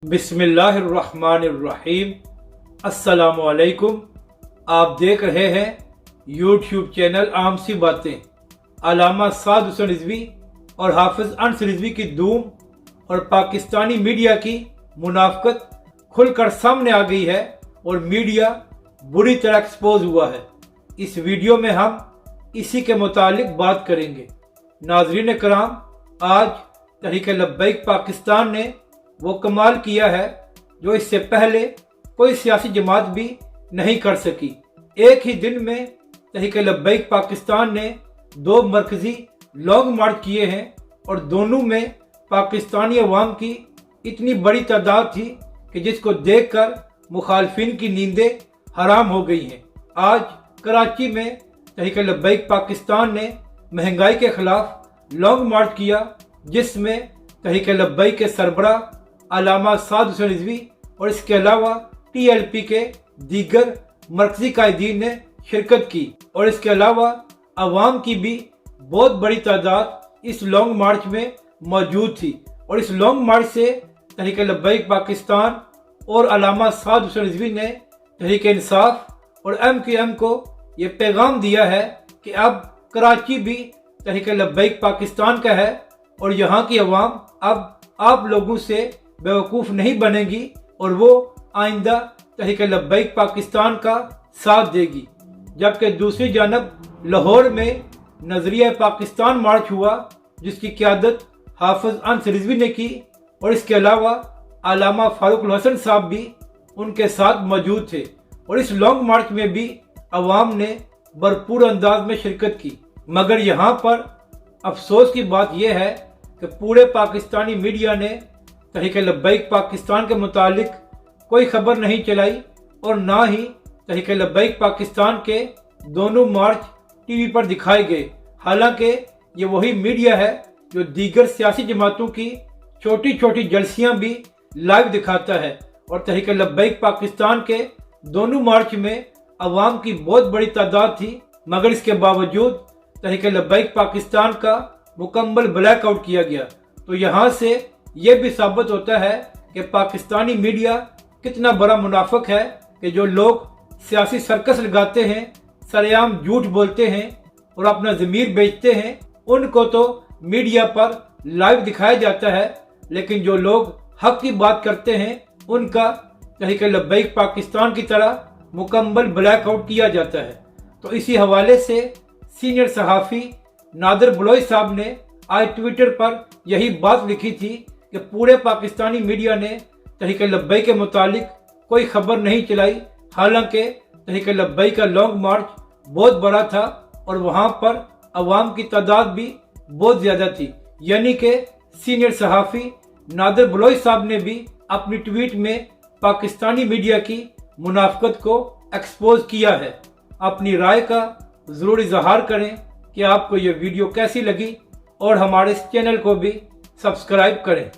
बिस्मिल्लाहिर्रहमानिर्रहीम। अस्सलाम वालेकुम। आप देख रहे हैं यूट्यूब चैनल आम सी बातें। अल्लामा साद हुसैन रिजवी और हाफिज अनस रिजवी की धूम और पाकिस्तानी मीडिया की मुनाफकत खुलकर सामने आ गई है और मीडिया बुरी तरह एक्सपोज हुआ है। इस वीडियो में हम इसी के मुतालिक बात करेंगे। नाजरीन कराम, आज तहरीक लब्बैक पाकिस्तान ने वो कमाल किया है जो इससे पहले कोई सियासी जमात भी नहीं कर सकी। एक ही दिन में तहरीक लब्बैक पाकिस्तान ने 2 मरकजी लॉन्ग मार्च किए हैं और दोनों में पाकिस्तानी अवाम की इतनी बड़ी तादाद थी कि जिसको देखकर मुखालफिन की नींदें हराम हो गई हैं। आज कराची में तहरीक लब्बैक पाकिस्तान ने महंगाई के खिलाफ लॉन्ग मार्च किया, जिसमें तहरीक लब्बैक के सरबराह अल्लामा साद हुसैन रिजवी और इसके अलावा TLP के दीगर मरकजी कायदीन ने शिरकत की और इसके अलावा अवाम की भी बहुत बड़ी तादाद इस लॉन्ग मार्च में मौजूद थी। और इस लॉन्ग मार्च से तहरीक लब्बैक पाकिस्तान और अल्लामा साद हुसैन रिजवी ने तहरीक इंसाफ और MQM को ये पैगाम दिया है कि अब कराची भी तहरीक लब्बैक पाकिस्तान का है और यहाँ की अवाम अब आप लोगों से बेवकूफ़ नहीं बनेगी और वो आइंदा तहरीक लब्बैक पाकिस्तान का साथ देगी। जबकि दूसरी जानब लाहौर में नजरिया पाकिस्तान मार्च हुआ, जिसकी क़यादत हाफिज अनस रिजवी ने की और इसके अलावा अल्लामा फारूक हसन साहब भी उनके साथ मौजूद थे। और इस लॉन्ग मार्च में भी अवाम ने भरपूर अंदाज में शिरकत की। मगर यहाँ पर अफसोस की बात यह है कि पूरे पाकिस्तानी मीडिया ने तहरीक लब्बैक पाकिस्तान के मुतालिक कोई खबर नहीं चलाई और ना ही तहरीक लब्बैक पाकिस्तान के दोनों मार्च टीवी पर दिखाए गए। हालांकि ये वही मीडिया है जो दीगर सियासी जमातों की छोटी छोटी जलसियां भी लाइव दिखाता है। और तहरीक लब्बैक पाकिस्तान के दोनों मार्च में अवाम की बहुत बड़ी तादाद थी, मगर इसके बावजूद तहरीक लब्बैक पाकिस्तान का मुकम्मल ब्लैकआउट किया गया। तो यहाँ से ये भी साबित होता है कि पाकिस्तानी मीडिया कितना बड़ा मुनाफिक है कि जो लोग सियासी सर्कस लगाते हैं, सरेआम झूठ बोलते हैं और अपना ज़मीर बेचते हैं, उनको तो मीडिया पर लाइव दिखाया जाता है, लेकिन जो लोग हक की बात करते हैं उनका तहरीक लब्बैक पाकिस्तान की तरह मुकम्मल ब्लैकआउट किया जाता है। तो इसी हवाले से सीनियर सहाफ़ी नादिर बलोच साहब ने आज ट्विटर पर यही बात लिखी थी कि पूरे पाकिस्तानी मीडिया ने तहरीक लब्बैक के मुतालिक कोई खबर नहीं चलाई। हालांकि तहरीक लब्बैक का लॉन्ग मार्च बहुत बड़ा था और वहां पर अवाम की तादाद भी बहुत ज़्यादा थी। यानी कि सीनियर सहाफ़ी नादिर बलोच साहब ने भी अपनी ट्वीट में पाकिस्तानी मीडिया की मुनाफकत को एक्सपोज किया है। अपनी राय का ज़रूर इजहार करें कि आपको ये वीडियो कैसी लगी और हमारे इस चैनल को भी सब्सक्राइब करें।